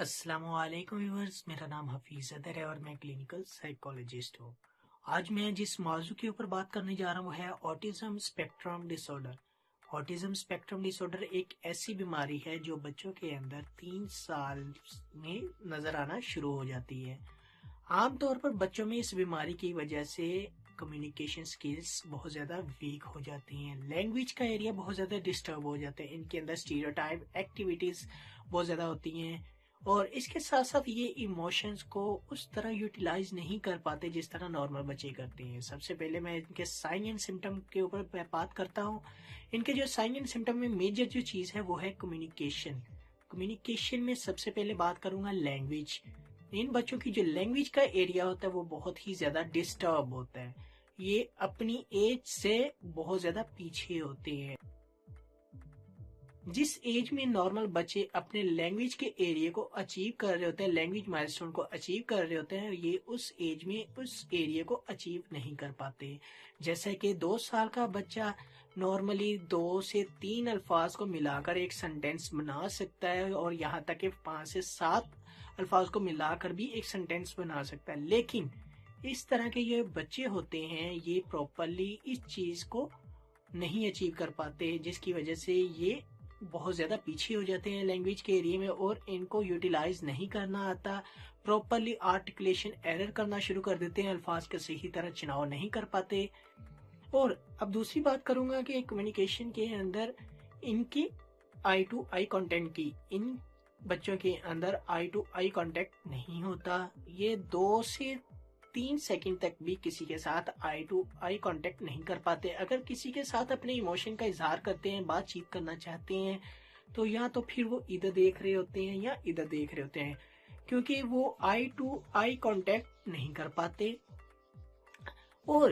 السلام علیکم ویورز، میرا نام حفیظ ادر ہے اور میں کلینکل سائیکالوجسٹ ہوں۔ آج میں جس موضوع کے اوپر بات کرنے جا رہا ہوں وہ ہے آٹزم اسپیکٹرم ڈس آرڈر۔ آٹزم اسپیکٹرم ڈس آرڈر ایک ایسی بیماری ہے جو بچوں کے اندر 3 سال میں نظر آنا شروع ہو جاتی ہے۔ عام طور پر بچوں میں اس بیماری کی وجہ سے کمیونیکیشن سکلز بہت زیادہ ویک ہو جاتی ہیں، لینگویج کا ایریا بہت زیادہ ڈسٹرب ہو جاتا ہے، ان کے اندر اسٹیریوٹائپ ایکٹیویٹیز بہت زیادہ ہوتی ہیں، اور اس کے ساتھ ساتھ یہ ایموشنز کو اس طرح یوٹیلائز نہیں کر پاتے جس طرح نارمل بچے کرتے ہیں۔ سب سے پہلے میں ان کے سائن اینڈ سمٹم کے اوپر بات کرتا ہوں۔ ان کے جو سائن اینڈ سمٹم میں میجر جو چیز ہے وہ ہے کمیونیکیشن۔ کمیونیکیشن میں سب سے پہلے بات کروں گا لینگویج۔ ان بچوں کی جو لینگویج کا ایریا ہوتا ہے وہ بہت ہی زیادہ ڈسٹرب ہوتا ہے، یہ اپنی ایج سے بہت زیادہ پیچھے ہوتے ہیں۔ جس ایج میں نارمل بچے اپنے لینگویج کے ایریا کو اچیو کر رہے ہوتے ہیں، لینگویج مائلسٹون کو اچیو کر رہے ہوتے ہیں، یہ اس ایج میں اس ایریا کو اچیو نہیں کر پاتے۔ جیسے کہ 2 سال کا بچہ نارملی 2 سے 3 الفاظ کو ملا کر ایک سنٹینس بنا سکتا ہے، اور یہاں تک کہ 5 سے 7 الفاظ کو ملا کر بھی ایک سنٹینس بنا سکتا ہے، لیکن اس طرح کے یہ بچے ہوتے ہیں یہ پراپرلی اس چیز کو نہیں اچیو کر پاتے، جس کی وجہ سے یہ بہت زیادہ پیچھے ہو جاتے ہیں لینگویج کے ایریا میں، اور ان کو یوٹیلائز نہیں کرنا آتا، پراپرلی آرٹیکولیشن ایرر کرنا شروع کر دیتے ہیں، الفاظ کا صحیح طرح چناؤ نہیں کر پاتے۔ اور اب دوسری بات کروں گا کہ کمیونیکیشن کے اندر ان کی آئی ٹو آئی کانٹیکٹ کی، ان بچوں کے اندر آئی ٹو آئی کانٹیکٹ نہیں ہوتا، یہ 2 سے 3 سیکنڈ تک بھی کسی کے ساتھ آئی ٹو آئی کانٹیکٹ نہیں کر پاتے۔ اگر کسی کے ساتھ اپنے ایموشن کا اظہار کرتے ہیں، بات چیت کرنا چاہتے ہیں، تو یا تو پھر وہ ادھر دیکھ رہے ہوتے ہیں یا ادھر دیکھ رہے ہوتے ہیں، کیونکہ وہ آئی ٹو آئی کانٹیکٹ نہیں کر پاتے۔ اور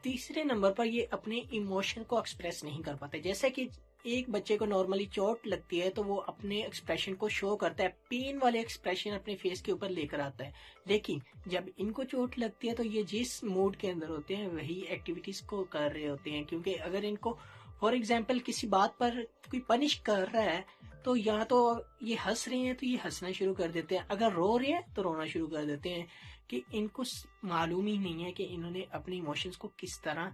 تیسرے نمبر پر یہ اپنے ایموشن کو ایکسپریس نہیں کر پاتے۔ جیسے کہ ایک بچے کو نارملی چوٹ لگتی ہے تو وہ اپنے ایکسپریشن کو شو کرتا ہے، پین والے ایکسپریشن اپنے فیس کے اوپر لے کر آتا ہے، لیکن جب ان کو چوٹ لگتی ہے تو یہ جس موڈ کے اندر ہوتے ہیں وہی ایکٹیویٹیز کو کر رہے ہوتے ہیں، کیونکہ اگر ان کو فار ایگزامپل کسی بات پر کوئی پنش کر رہا ہے تو یا تو یہ ہنس رہے ہیں تو یہ ہنسنا شروع کر دیتے ہیں، اگر رو رہے ہیں تو رونا شروع کر دیتے ہیں، کہ ان کو معلوم ہی نہیں ہے کہ انہوں نے اپنی ایموشنز کو کس طرح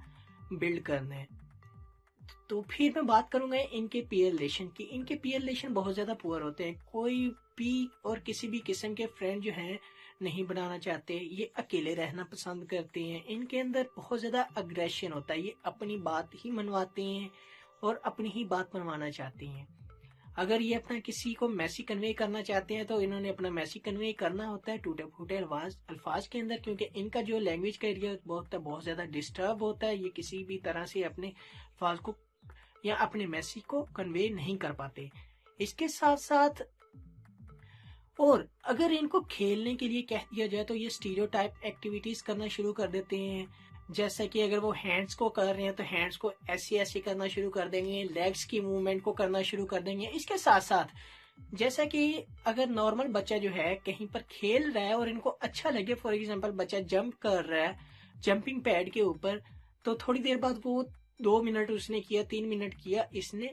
بلڈ کرنا ہے۔ تو پھر میں بات کروں گا ان کے پیئر ریلیشن کی۔ ان کے پیئر ریلیشن بہت زیادہ پور ہوتے ہیں، کوئی بھی اور کسی بھی قسم کے فرینڈ جو ہیں نہیں بنانا چاہتے، یہ اکیلے رہنا پسند کرتے ہیں، ان کے اندر بہت زیادہ اگریشن ہوتا ہے، یہ اپنی بات ہی منواتے ہیں اور اپنی ہی بات منوانا چاہتے ہیں۔ اگر یہ اپنا کسی کو میسج کنوے کرنا چاہتے ہیں تو انہوں نے اپنا میسج کنوے کرنا ہوتا ہے ٹوٹے پھوٹے الفاظ کے اندر، کیونکہ ان کا جو لینگویج کا ایریا بہت زیادہ ڈسٹرب ہوتا ہے، یہ کسی بھی طرح سے اپنے الفاظ کو یا اپنے میسج کو کنوے نہیں کر پاتے۔ اس کے ساتھ ساتھ اور اگر ان کو کھیلنے کے لیے کہہ دیا جائے تو یہ اسٹیریوٹائپ ایکٹیویٹیز کرنا شروع کر دیتے ہیں، جیسا کہ اگر وہ ہینڈز کو کر رہے ہیں تو ہینڈز کو ایسے کرنا شروع کر دیں گے، لیگز کی موومنٹ کو کرنا شروع کر دیں گے۔ اس کے ساتھ ساتھ جیسا کہ اگر نارمل بچہ جو ہے کہیں پر کھیل رہا ہے اور ان کو اچھا لگے، فار ایگزامپل بچہ جمپ کر رہا ہے جمپنگ پیڈ کے اوپر، تو تھوڑی دیر بعد وہ 2 منٹ اس نے کیا، 3 منٹ کیا اس نے،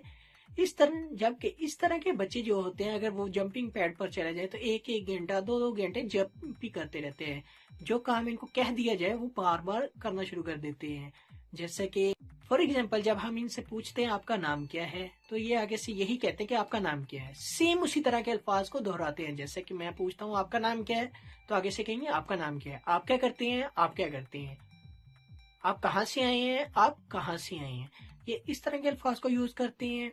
اس طرح جبکہ اس طرح کے بچے جو ہوتے ہیں اگر وہ جمپنگ پیڈ پر چلا جائے تو 1 گھنٹہ 2 گھنٹے جمپ بھی کرتے رہتے ہیں، جو کام ان کو کہہ دیا جائے وہ بار بار کرنا شروع کر دیتے ہیں۔ جیسے کہ فار ایگزامپل جب ہم ان سے پوچھتے ہیں آپ کا نام کیا ہے تو یہ آگے سے یہی کہتے ہیں کہ آپ کا نام کیا ہے، سیم اسی طرح کے الفاظ کو دہراتے ہیں۔ جیسے کہ میں پوچھتا ہوں آپ کا نام کیا ہے تو آگے سے کہیں گے آپ کا نام کیا ہے، آپ کیا کرتے ہیں، آپ کیا کرتے ہیں، آپ کہاں سے آئے ہیں، آپ کہاں سے آئے ہیں، یہ اس طرح کے الفاظ کو یوز کرتے ہیں۔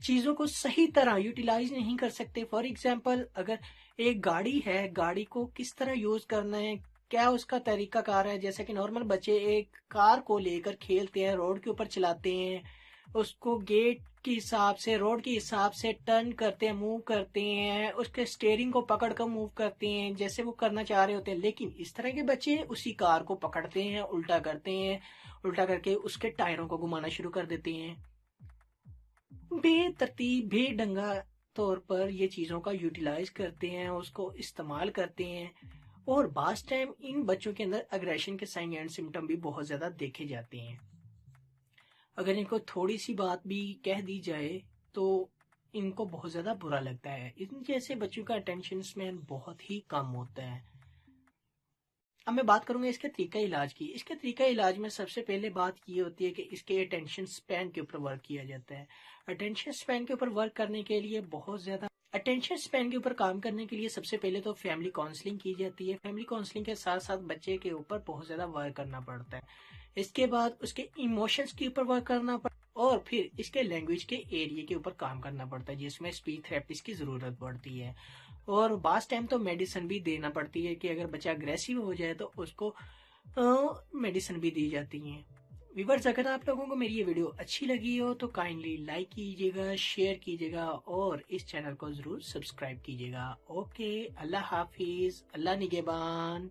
چیزوں کو صحیح طرح یوٹیلائز نہیں کر سکتے، فار ایگزامپل اگر ایک گاڑی ہے، گاڑی کو کس طرح یوز کرنا ہے، کیا اس کا طریقہ کار ہے، جیسے کہ نارمل بچے ایک کار کو لے کر کھیلتے ہیں، روڈ کے اوپر چلاتے ہیں، اس کو گیٹ کے حساب سے روڈ کے حساب سے ٹرن کرتے ہیں، موو کرتے ہیں، اس کے اسٹیئرنگ کو پکڑ کر موو کرتے ہیں جیسے وہ کرنا چاہ رہے ہوتے ہیں، لیکن اس طرح کے بچے اسی کار کو پکڑتے ہیں، الٹا کرتے ہیں، الٹا کر کے اس کے ٹائروں کو گھمانا شروع کر دیتے ہیں، بے ترتیب بے ڈنگا طور پر یہ چیزوں کا یوٹیلائز کرتے ہیں، اس کو استعمال کرتے ہیں، اور بعض ٹائم ان بچوں کے اندر اگریشن کے سائن اینڈ سمٹم بھی بہت زیادہ دیکھے جاتے ہیں۔ اگر ان کو تھوڑی سی بات بھی کہہ دی جائے تو ان کو بہت زیادہ برا لگتا ہے. ان جیسے بچوں کا اٹینشن اسپین بہت ہی کم ہوتا ہے. اب میں بات کروں گا اس کے طریقہ علاج کی. اس کے طریقہ علاج میں سب سے پہلے بات یہ ہوتی ہے کہ اس کے اٹینشن اسپین کے اوپر ورک کیا جاتا ہے. اٹینشن اسپین کے اوپر ورک کرنے کے لیے بہت زیادہ اٹینشن اسپین کے اوپر کام کرنے کے لیے سب سے پہلے تو فیملی کاؤنسلنگ کی جاتی ہے. فیملی کاؤنسلنگ کے ساتھ ساتھ بچے کے اوپر بہت زیادہ ورک کرنا پڑتا ہے. اس کے بعد اس کے ایموشنز کے اوپر ورک کرنا پڑتا ہے اور پھر اس کے لینگویج کے ایریے کے اوپر کام کرنا پڑتا ہے جس میں اسپیچ تھراپسٹ کی ضرورت پڑتی ہے. اور بعض ٹائم تو میڈیسن بھی دینا پڑتی ہے کہ اگر بچہ اگریسو ہو جائے تو اس کو میڈیسن بھی دی جاتی ہیں. ویورز اگر آپ لوگوں کو میری یہ ویڈیو اچھی لگی ہو تو کائنڈلی لائک کیجیے گا، شیئر کیجیے گا اور اس چینل کو ضرور سبسکرائب کیجیے گا. اوکے، اللہ حافظ، اللہ نگہبان.